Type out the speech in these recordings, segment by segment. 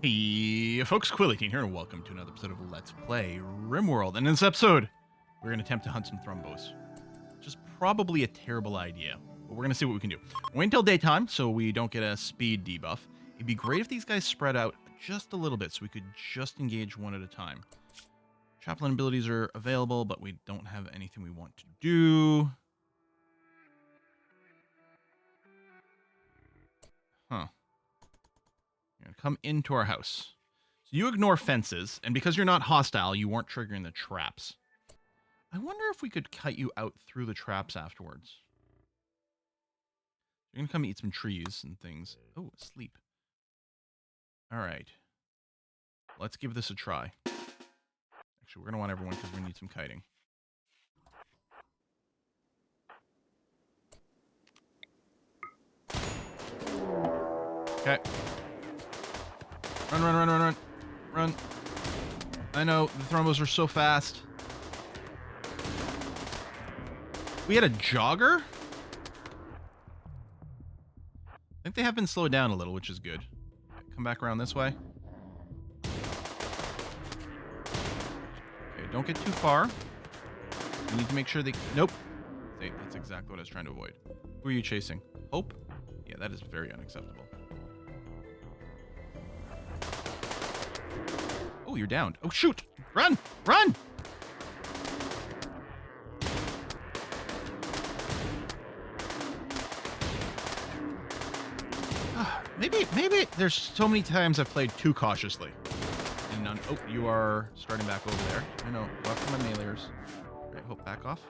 Hey folks, Quilly18 here, and welcome to another episode of Let's Play RimWorld. And in this episode, we're going to attempt to hunt some Thrumbos. Which is probably a terrible idea, but we're going to see what we can do. Wait until daytime so we don't get a speed debuff. It'd be great if these guys spread out just a little bit so we could just engage one at a time. Chaplain abilities are available, but we don't have anything we want to do. Huh. You're going to come into our house. So you ignore fences, and because you're not hostile, you weren't triggering the traps. I wonder if we could cut you out through the traps afterwards. You're going to come eat some trees and things. Oh, sleep. All right. Let's give this a try. Actually, we're going to want everyone because we need some kiting. Okay. Run, run, run, run, run. Run. I know, the Thrumbos are so fast. We had a jogger? I think they have been slowed down a little, which is good. Okay, come back around this way. Okay, don't get too far. We need to make sure they... Nope. That's exactly what I was trying to avoid. Who are you chasing? Hope? Yeah, that is very unacceptable. Oh, you're downed. Oh, shoot! Run! Run! Maybe there's so many times I've played too cautiously. And none. Oh, you are starting back over there. I know. Go after my meleers. Right, Hope, back off.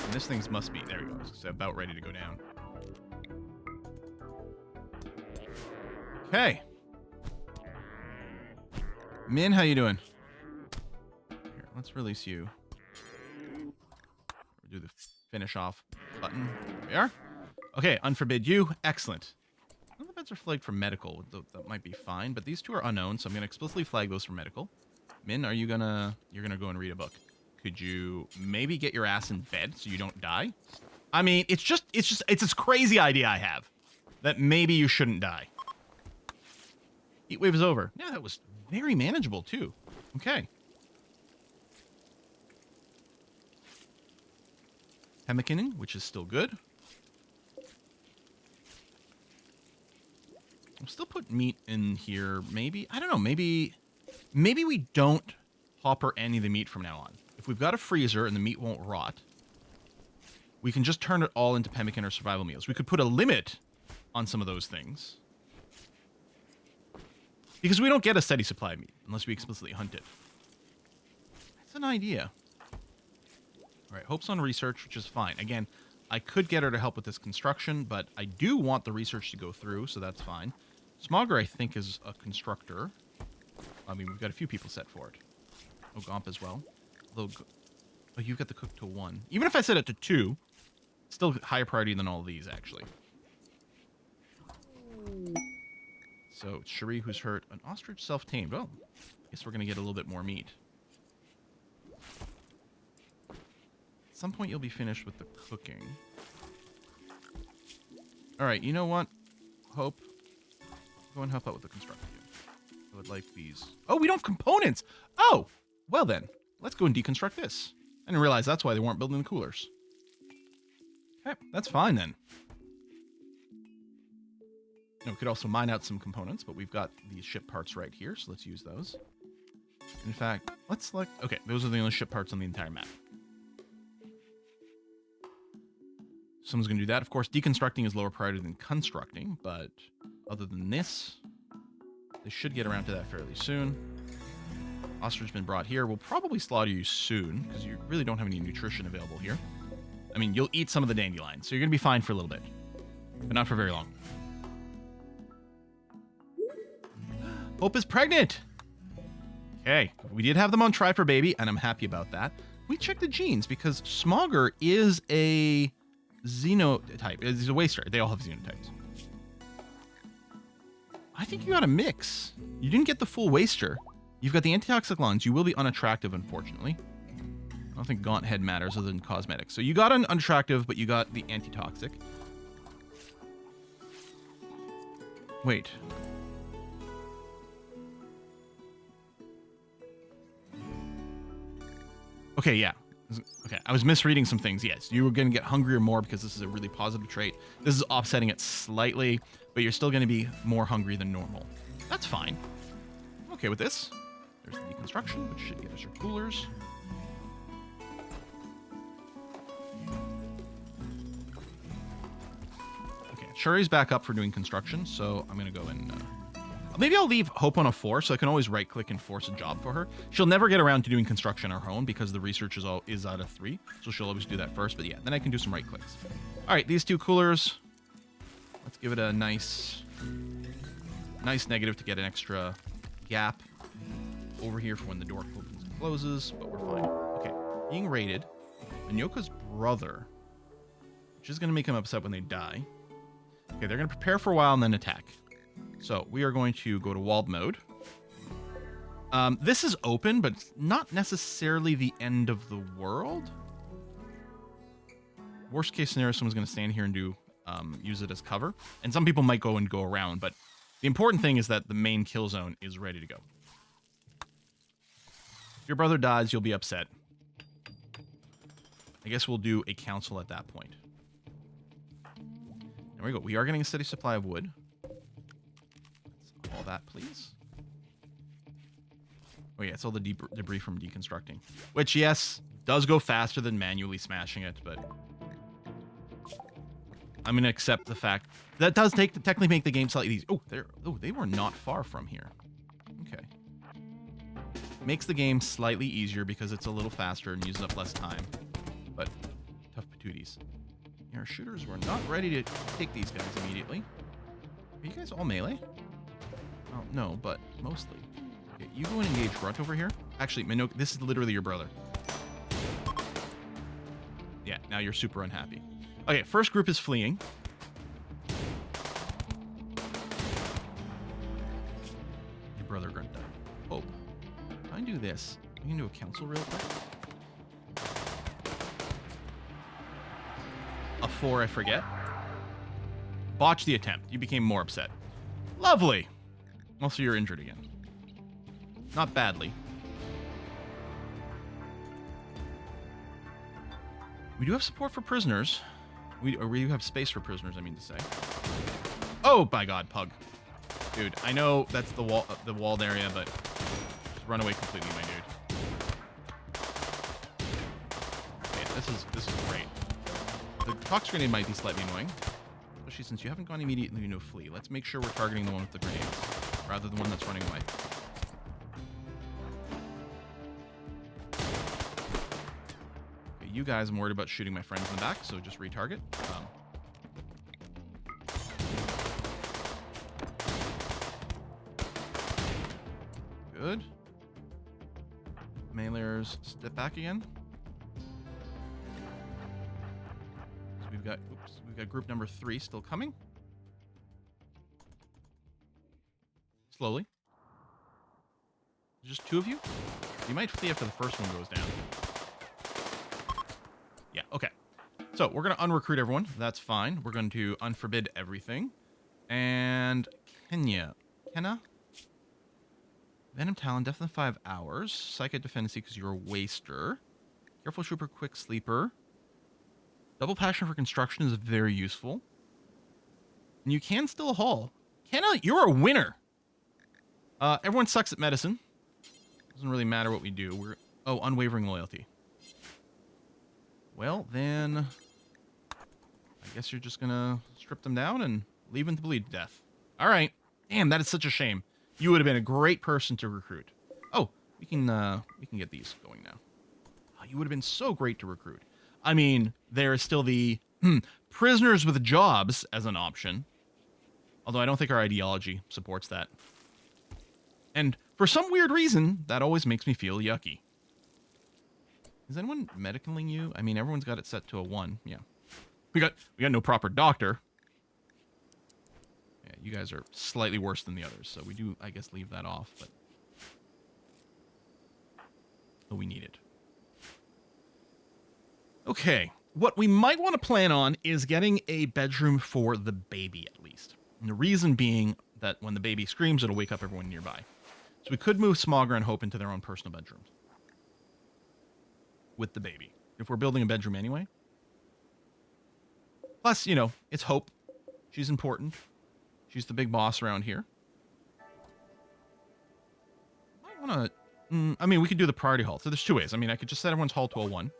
And this thing's must be. There we go. It's about ready to go down. Okay. Min, how you doing? Here, let's release you. Do the finish off button. There we are. Okay, unforbid you. Excellent. Well, the beds are flagged for medical. That might be fine, but these two are unknown, so I'm going to explicitly flag those for medical. Min, are you gonna... You're gonna go and read a book. Could you maybe get your ass in bed so you don't die? I mean, it's this crazy idea I have that maybe you shouldn't die. Heat wave is over. Yeah, that was very manageable too. Okay. Pemmicaning, which is still good. I'll still put meat in here. Maybe, I don't know, maybe we don't hopper any of the meat from now on. If we've got a freezer and the meat won't rot, we can just turn it all into pemmican or survival meals. We could put a limit on some of those things. Because we don't get a steady supply of meat unless we explicitly hunt it. That's an idea. All right, Hope's on research, which is fine. Again, I could get her to help with this construction, but I do want the research to go through, so that's fine. Smogger, I think, is a constructor. I mean, we've got a few people set for it. Oh, Gomp as well. Although, oh, you've got the cook to 1. Even if I set it to 2, still higher priority than all of these, actually. So, it's Cherie who's hurt. An ostrich self-tamed. Well, I guess we're going to get a little bit more meat. At some point, you'll be finished with the cooking. Alright, you know what? Hope. Go and help out with the construction. I would like these. Oh, we don't have components! Oh! Well then, let's go and deconstruct this. I didn't realize that's why they weren't building the coolers. Okay, that's fine then. We could also mine out some components, but we've got these ship parts right here, so let's use those. In fact, let's select... Okay, those are the only ship parts on the entire map. Someone's going to do that. Of course, deconstructing is lower priority than constructing, but other than this, they should get around to that fairly soon. Ostrich has been brought here. We'll probably slaughter you soon, because you really don't have any nutrition available here. I mean, you'll eat some of the dandelions, so you're going to be fine for a little bit, but not for very long. Hope is pregnant! Okay, we did have them on try for baby, and I'm happy about that. We checked the genes, because Smogger is a xenotype. He's a waster. They all have xenotypes. I think you got a mix. You didn't get the full waster. You've got the antitoxic lungs. You will be unattractive, unfortunately. I don't think gaunt head matters other than cosmetics. So you got an unattractive, but you got the antitoxic. Wait. Okay, yeah. Okay, I was misreading some things. Yes, you were going to get hungrier more because this is a really positive trait. This is offsetting it slightly, but you're still going to be more hungry than normal. That's fine. I'm okay with this. There's the deconstruction, which should get us your coolers. Okay, Shuri's back up for doing construction, so I'm going to go and... maybe I'll leave Hope on a 4, so I can always right-click and force a job for her. She'll never get around to doing construction on her own because the research is out of 3, so she'll always do that first. But yeah, then I can do some right-clicks. All right, these 2 coolers. Let's give it a nice negative to get an extra gap over here for when the door opens and closes, but we're fine. Okay, being raided. Anyoka's brother, which is going to make him upset when they die. Okay, they're going to prepare for a while and then attack. So we are going to go to walled mode. This is open, but it's not necessarily the end of the world. Worst case scenario, someone's going to stand here and use it as cover. And some people might go around, but the important thing is that the main kill zone is ready to go. If your brother dies, you'll be upset. I guess we'll do a council at that point. There we go. We are getting a steady supply of wood. All that, please. Oh yeah, it's all the debris from deconstructing. Which, yes, does go faster than manually smashing it, but... I'm going to accept the fact that does technically make the game slightly easier. Oh, they were not far from here. Okay. Makes the game slightly easier because it's a little faster and uses up less time. But tough patooties. Our shooters were not ready to take these guys immediately. Are you guys all melee? Oh, no, but mostly. Okay, you go and engage Grunt over here. Actually, Minoka, this is literally your brother. Yeah, now you're super unhappy. Okay, first group is fleeing. Your brother Grunt died. Oh, if I do this, I can do a council real quick. A 4, I forget. Botch the attempt. You became more upset. Lovely. Also, you're injured again. Not badly. We do have support for prisoners. We have space for prisoners, I mean to say. Oh, by God, Pug. Dude, I know that's the walled area, but just run away completely, my dude. Okay, this is great. The tox grenade might be slightly annoying, especially since you haven't gone immediately into a flee. Let's make sure we're targeting the one with the grenades, rather than the one that's running away. Okay, you guys, I'm worried about shooting my friends in the back, so just retarget. Good. Meleeers, step back again. So we've got group number 3 still coming. Slowly. Just 2 of you? You might flee after the first one goes down. Yeah, okay. So we're going to unrecruit everyone. That's fine. We're going to unforbid everything. And Kenna? Venom Talon, death in 5 hours. Psychic Dependency because you're a waster. Careful Trooper, Quick Sleeper. Double Passion for Construction is very useful. And you can still haul. Kenna, you're a winner. Everyone sucks at medicine. Doesn't really matter what we do. Unwavering loyalty. Well, then... I guess you're just gonna strip them down and leave them to bleed to death. Alright. Damn, that is such a shame. You would have been a great person to recruit. Oh, we can get these going now. Oh, you would have been so great to recruit. I mean, there is still the prisoners with jobs as an option. Although I don't think our ideology supports that. And for some weird reason, that always makes me feel yucky. Is anyone medicaling you? I mean, everyone's got it set to a 1. Yeah. We got no proper doctor. Yeah, you guys are slightly worse than the others, so we do, I guess, leave that off, but we need it. Okay, what we might want to plan on is getting a bedroom for the baby, at least. And the reason being that when the baby screams, it'll wake up everyone nearby. So we could move Smogger and Hope into their own personal bedrooms. with the baby. If we're building a bedroom anyway. Plus, you know, it's Hope. She's important. She's the big boss around here. I want to... I mean, we could do the priority hall. So there's two ways. I mean, I could just set everyone's hall to a 1.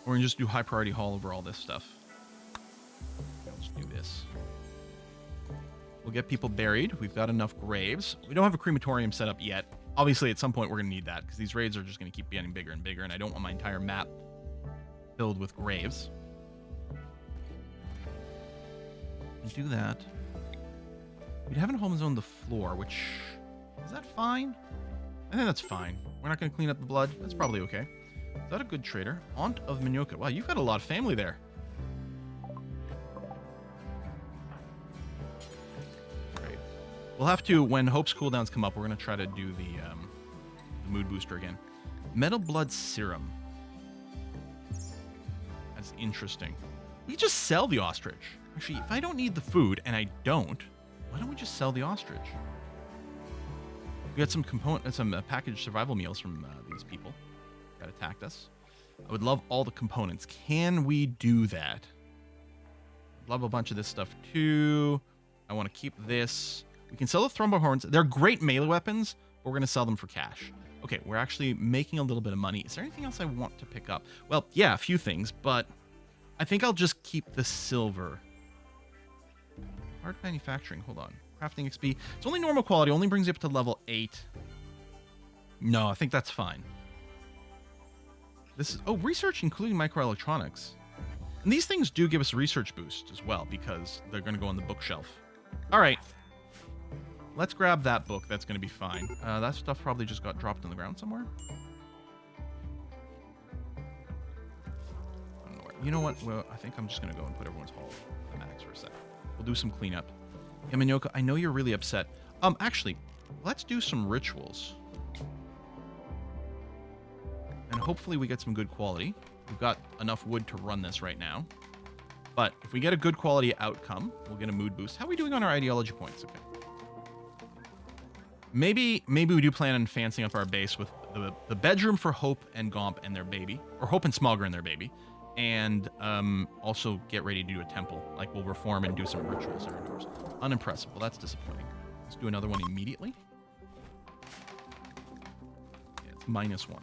Or we can just do high priority hall over all this stuff. Let's do this. We'll get people buried. We've got enough graves. We don't have a crematorium set up yet. Obviously, at some point, we're going to need that, because these raids are just going to keep getting bigger and bigger, and I don't want my entire map filled with graves. And do that. We'd have a home zone the floor, which... Is that fine? I think that's fine. We're not going to clean up the blood. That's probably okay. Is that a good trader? Aunt of Minyoka. Wow, you've got a lot of family there. Great. We'll have to, when Hope's cooldowns come up, we're going to try to do the mood booster again. Metal blood serum. That's interesting. We could just sell the ostrich. Actually, if I don't need the food, and I don't, why don't we just sell the ostrich? We got some packaged survival meals from these people that attacked us. I would love all the components. Can we do that? Love a bunch of this stuff too. I want to keep this. We can sell the Thrumbo horns. They're great melee weapons, but we're going to sell them for cash. Okay, we're actually making a little bit of money. Is there anything else I want to pick up? Well, yeah, a few things, but I think I'll just keep the silver. Hard manufacturing, hold on. Crafting XP. It's only normal quality, only brings you up to level 8. No, I think that's fine. This is, oh, research including microelectronics. And these things do give us a research boost as well, because they're going to go on the bookshelf. All right. Let's grab that book. That's going to be fine. That stuff probably just got dropped on the ground somewhere. I don't know where. You know what? Well, I think I'm just going to go and put everyone's hall at max for a sec. We'll do some cleanup. Yamanyoka, I know you're really upset. Actually, let's do some rituals. And hopefully we get some good quality. We've got enough wood to run this right now. But if we get a good quality outcome, we'll get a mood boost. How are we doing on our ideology points? Okay. Maybe we do plan on fancying up our base with the bedroom for Hope and Gomp and their baby. Or Hope and Smogger and their baby. And also get ready to do a temple. Like, we'll reform and do some rituals there indoors. Unimpressive. Well, that's disappointing. Let's do another one immediately. Yeah, it's -1.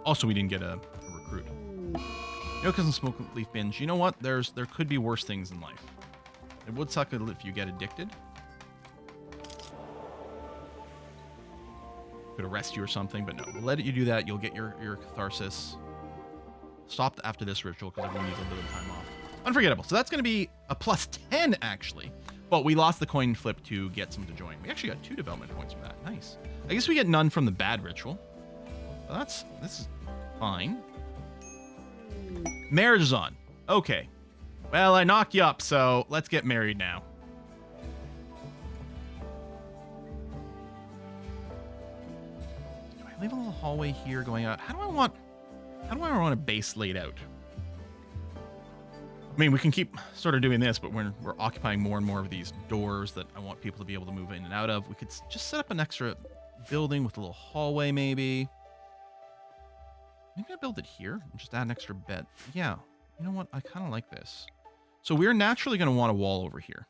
Also, we didn't get a recruit. Yokas and smoke leaf binge. You know what? There could be worse things in life. It would suck if you get addicted. Could arrest you or something, but no. We'll let you do that. You'll get your catharsis. Stop after this ritual because everyone needs a little time off. Unforgettable. So that's going to be a +10, actually. But we lost the coin flip to get some to join. We actually got 2 development points from that. Nice. I guess we get none from the bad ritual. Well, this is fine. Marriage is on. Okay. Well, I knocked you up, so let's get married now. Do I leave a little hallway here going out? How do I want a base laid out? I mean, we can keep sort of doing this, but we're occupying more and more of these doors that I want people to be able to move in and out of. We could just set up an extra building with a little hallway, maybe. Maybe I build it here and just add an extra bed. Yeah, you know what? I kind of like this. So we're naturally going to want a wall over here.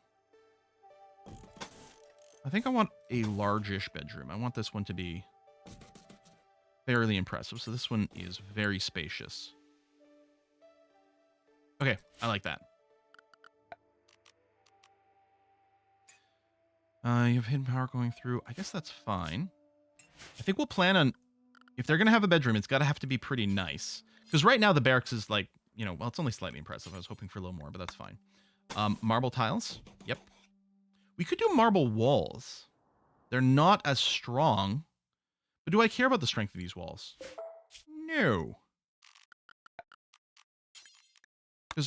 I think I want a largish bedroom. I want this one to be fairly impressive. So this one is very spacious. Okay, I like that. You have hidden power going through. I guess that's fine. I think we'll plan on... If they're going to have a bedroom, it's got to have to be pretty nice. Because right now the barracks is like, you know, well, it's only slightly impressive. I was hoping for a little more, but that's fine. Marble tiles. Yep. We could do marble walls. They're not as strong. But do I care about the strength of these walls? No.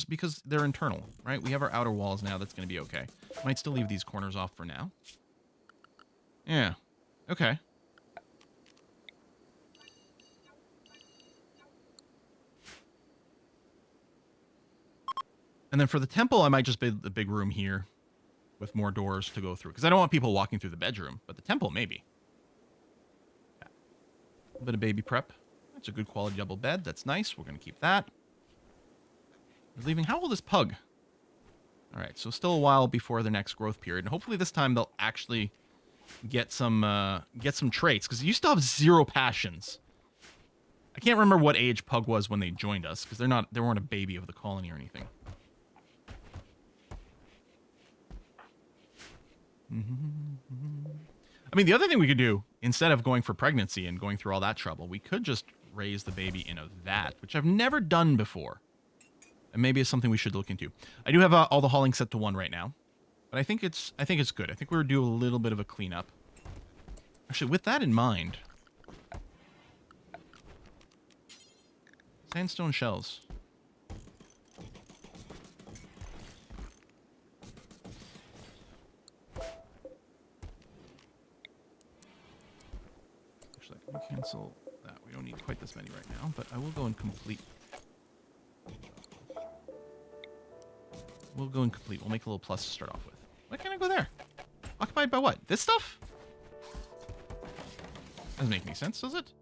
Because they're internal, right? We have our outer walls now. That's going to be okay. Might still leave these corners off for now. Yeah. Okay. And then for the temple, I might just build the big room here with more doors to go through. Because I don't want people walking through the bedroom, but the temple, maybe. Yeah. A bit of baby prep. That's a good quality double bed. That's nice. We're going to keep that. We're leaving. How old is Pug? All right, so still a while before the next growth period. And hopefully this time they'll actually get some traits, because you still have 0 passions. I can't remember what age Pug was when they joined us, because they weren't a baby of the colony or anything. I mean, the other thing we could do, instead of going for pregnancy and going through all that trouble, we could just raise the baby in a vat, which I've never done before. And maybe it's something we should look into. I do have all the hauling set to 1 right now, but I think it's good. I think we're due a little bit of a cleanup. Actually, with that in mind, sandstone shells. Actually, I can cancel that. We don't need quite this many right now, but I will go and complete. We'll go incomplete. We'll make a little plus to start off with. Why can't I go there? Occupied by what? This stuff? Doesn't make any sense, does it?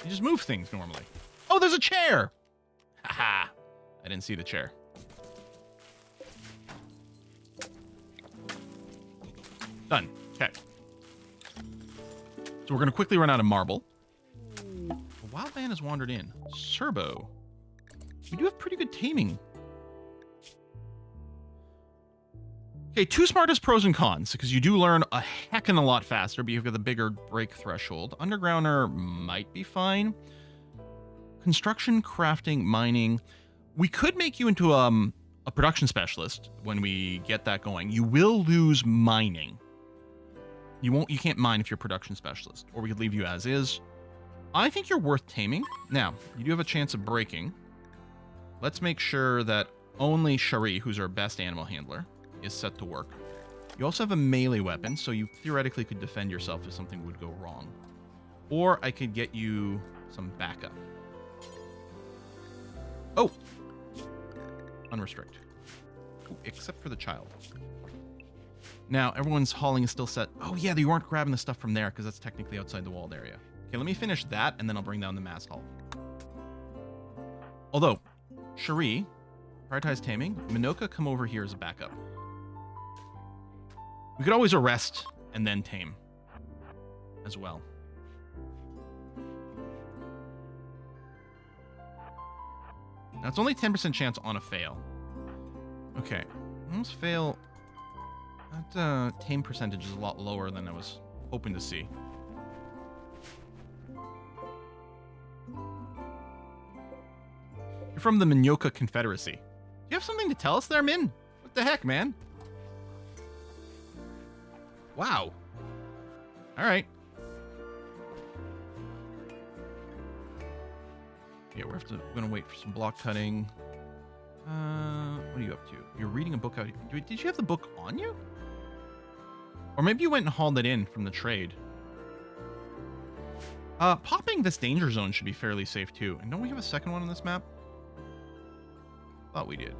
You just move things normally. Oh, there's a chair! Haha. I didn't see the chair. Done. Okay. So we're going to quickly run out of marble. A wild man has wandered in. Serbo. We do have pretty good taming. Okay, 2 smart has pros and cons, because you do learn a heckin' a lot faster, but you've got the bigger break threshold. Undergrounder might be fine. Construction, crafting, mining. We could make you into a production specialist when we get that going. You will lose mining. You can't mine if you're a production specialist, or we could leave you as is. I think you're worth taming. Now, you do have a chance of breaking. Let's make sure that only Shari, who's our best animal handler, is set to work. You also have a melee weapon, so you theoretically could defend yourself if something would go wrong. Or I could get you some backup. Oh! Unrestrict. Ooh, except for the child. Now, everyone's hauling is still set. Oh yeah, you weren't grabbing the stuff from there, because that's technically outside the walled area. Okay, let me finish that, and then I'll bring down the mass haul. Although, Cherie, prioritize taming. Minoka, come over here as a backup. We could always arrest and then tame as well. Now, it's only 10% chance on a fail. Okay, almost fail. That tame percentage is a lot lower than I was hoping to see. You're from the Minoka Confederacy. Do you have something to tell us there, Min? What the heck, man? Wow. All right. Yeah, we're going to wait for some block cutting. What are you up to? You're reading a book out here. Did you have the book on you? Or maybe you went and hauled it in from the trade. Popping this danger zone should be fairly safe too. And don't we have a second one on this map? Thought we did.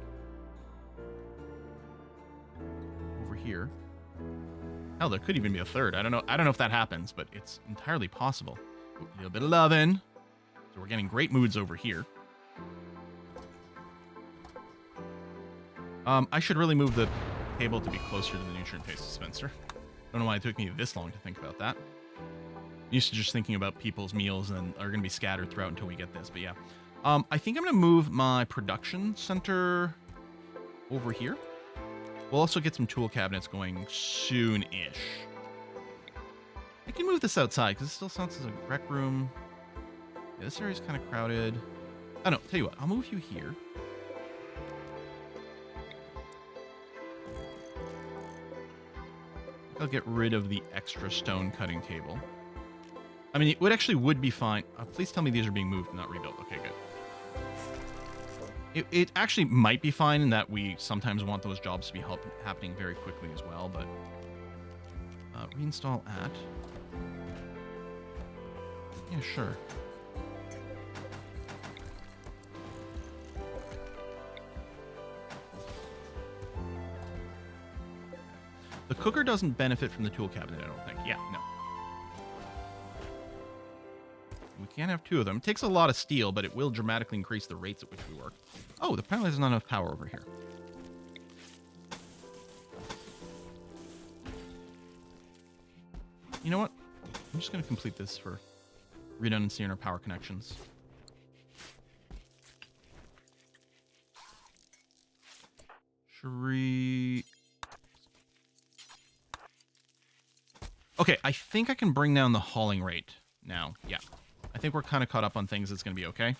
Over here. Hell, there could even be a third. I don't know if that happens, but it's entirely possible. Ooh, a little bit of lovin'. So we're getting great moods over here. I should really move the table to be closer to the nutrient-based dispenser. Don't know why it took me this long to think about that. I'm used to just thinking about people's meals and are going to be scattered throughout until we get this, but yeah. I think I'm going to move my production center over here. We'll also get some tool cabinets going soon-ish. I can move this outside because it still sounds as a rec room. Yeah, this area's kind of crowded. Oh no, tell you what, I'll move you here. I'll get rid of the extra stone cutting table. I mean, it would be fine. Please tell me these are being moved, not rebuilt. Okay, good. It actually might be fine in that we sometimes want those jobs to be happening very quickly as well, but reinstall at. Yeah, sure. The cooker doesn't benefit from the tool cabinet, I don't think. Yeah, no. We can't have two of them. It takes a lot of steel, but it will dramatically increase the rates at which we work. Oh, apparently there's not enough power over here. You know what? I'm just going to complete this for redundancy in our power connections. Okay, I think I can bring down the hauling rate now. Yeah. I think we're kind of caught up on things. It's going to be okay.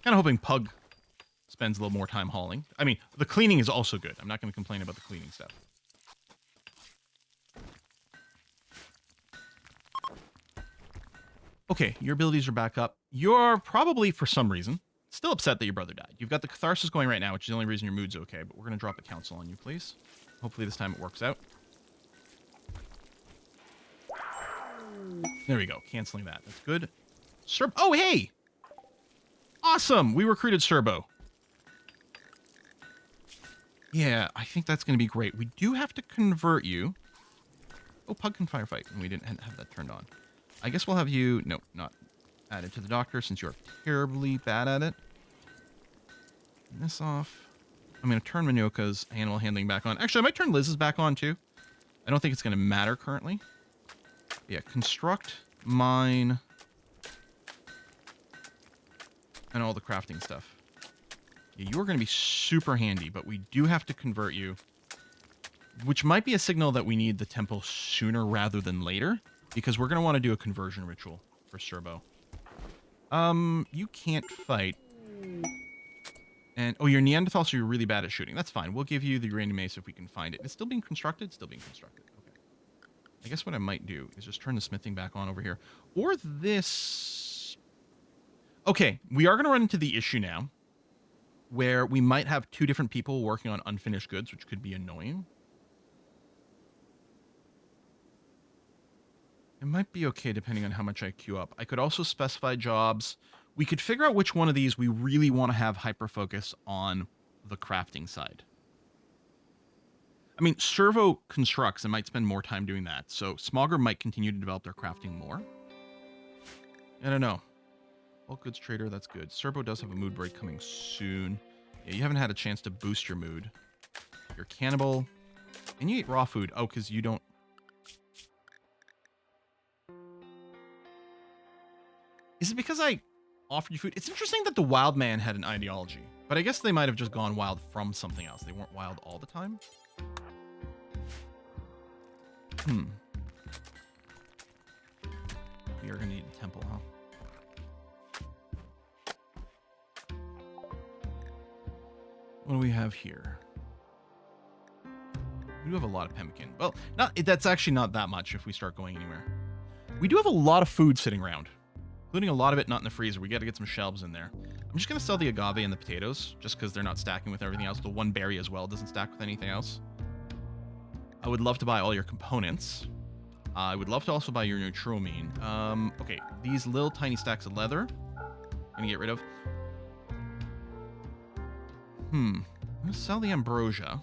Kind of hoping Pug spends a little more time hauling. I mean, the cleaning is also good. I'm not going to complain about the cleaning stuff. Okay, your abilities are back up. You're probably, for some reason, still upset that your brother died. You've got the catharsis going right now, which is the only reason your mood's okay, but we're going to drop a council on you, please. Hopefully this time it works out. There we go. Canceling that. That's good. Oh, hey! Awesome! We recruited Serbo. Yeah, I think that's going to be great. We do have to convert you. Oh, Pug can firefight, and we didn't have that turned on. I guess we'll have you... No, not added to the doctor, since you're terribly bad at it. Turn this off. I'm going to turn Minoka's animal handling back on. Actually, I might turn Liz's back on, too. I don't think it's going to matter currently. Yeah, construct, mine, and all the crafting stuff. Yeah, you are going to be super handy, but we do have to convert you, which might be a signal that we need the temple sooner rather than later, because we're going to want to do a conversion ritual for Serbo. You can't fight. And, oh, you're Neanderthal, so you're really bad at shooting. That's fine. We'll give you the uranium mace if we can find it. It's still being constructed? Still being constructed. I guess what I might do is just turn the smithing back on over here. Or this... Okay, we are going to run into the issue now where we might have two different people working on unfinished goods, which could be annoying. It might be okay depending on how much I queue up. I could also specify jobs. We could figure out which one of these we really want to have hyper-focus on the crafting side. I mean, Servo constructs and might spend more time doing that, so Smogger might continue to develop their crafting more. I don't know. Bulk goods trader, that's good. Servo does have a mood break coming soon. Yeah, you haven't had a chance to boost your mood. You're cannibal. And you eat raw food. Oh, because you don't... Is it because I offered you food? It's interesting that the wild man had an ideology, but I guess they might have just gone wild from something else. They weren't wild all the time. We are going to need a temple, huh? What do we have here? We do have a lot of pemmican. Well, that's actually not that much if we start going anywhere. We do have a lot of food sitting around, including a lot of it not in the freezer. We got to get some shelves in there. I'm just going to sell the agave and the potatoes, just because they're not stacking with everything else. The one berry as well doesn't stack with anything else. I would love to buy all your components. I would love to also buy your neutroamine. Okay, these little tiny stacks of leather, I'm gonna get rid of. I'm gonna sell the ambrosia.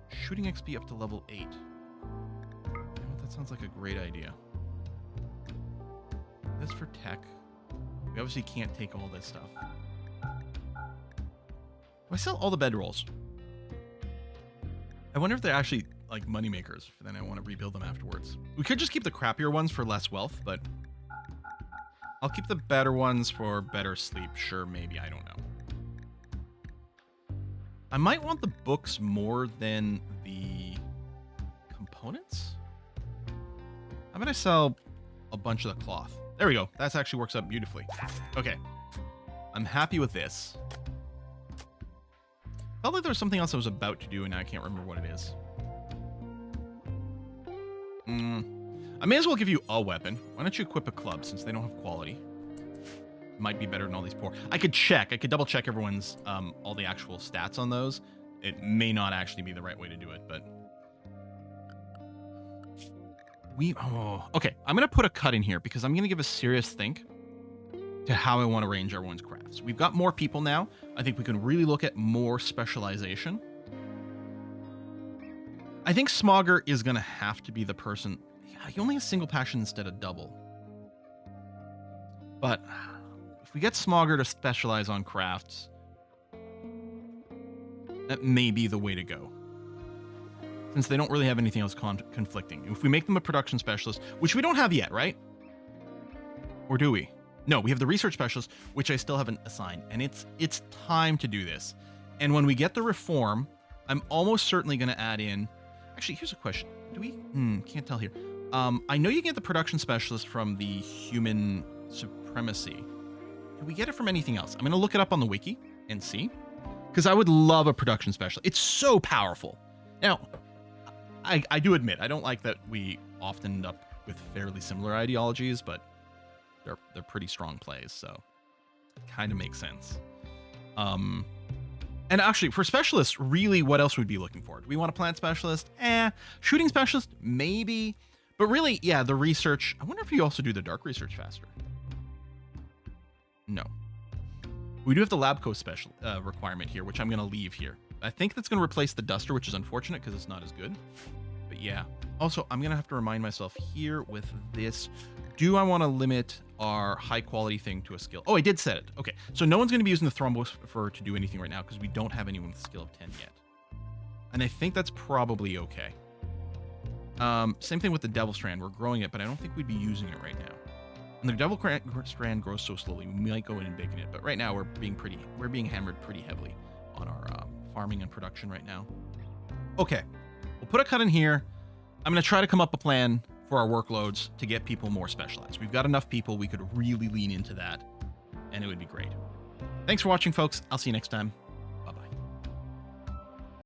Shooting XP up to level 8. You know what, that sounds like a great idea. This for tech. We obviously can't take all this stuff. Do I sell all the bedrolls? I wonder if they're actually, like, money makers, for then I want to rebuild them afterwards. We could just keep the crappier ones for less wealth, but I'll keep the better ones for better sleep. Sure, maybe, I don't know. I might want the books more than the components. How about I sell a bunch of the cloth? There we go. That actually works out beautifully. Okay. I'm happy with this. Felt like there was something else I was about to do, and now I can't remember what it is. I may as well give you a weapon. Why don't you equip a club, since they don't have quality? Might be better than all these poor. I could check. I could double check everyone's, all the actual stats on those. It may not actually be the right way to do it, but... Okay, I'm going to put a cut in here, because I'm going to give a serious think to how I want to arrange everyone's crafts. We've got more people now. I think we can really look at more specialization. I think Smogger is going to have to be the person. Yeah, he only has single passion instead of double. But if we get Smogger to specialize on crafts, that may be the way to go. Since they don't really have anything else conflicting. If we make them a production specialist, which we don't have yet, right? Or do we? No, we have the research specialist, which I still haven't assigned. And it's time to do this. And when we get the reform, I'm almost certainly going to add in... Actually, here's a question. Do we... can't tell here. I know you can get the production specialist from the human supremacy. Do we get it from anything else? I'm going to look it up on the wiki and see. Because I would love a production specialist. It's so powerful. Now, I do admit, I don't like that we often end up with fairly similar ideologies, but they're pretty strong plays, so it kind of makes sense. And actually, for specialists, really, what else would we be looking for? Do we want a plant specialist? Shooting specialist? Maybe. But really, yeah, the research. I wonder if you also do the dark research faster. No. We do have the lab coat special requirement here, which I'm going to leave here. I think that's going to replace the duster, which is unfortunate because it's not as good. But yeah. Also, I'm going to have to remind myself here with this. Do I want to limit our high quality thing to a skill? Oh, I did set it. Okay. So no one's going to be using the Thrumbo to do anything right now because we don't have anyone with a skill of 10 yet. And I think that's probably okay. Same thing with the Devil Strand. We're growing it, but I don't think we'd be using it right now. And the Devil Strand grows so slowly, we might go in and bacon it. But right now, we're being hammered pretty heavily on our farming and production right now. Okay, we'll put a cut in here. I'm going to try to come up a plan for our workloads to get people more specialized. We've got enough people. We could really lean into that, and it would be great. Thanks for watching, folks. I'll see you next time.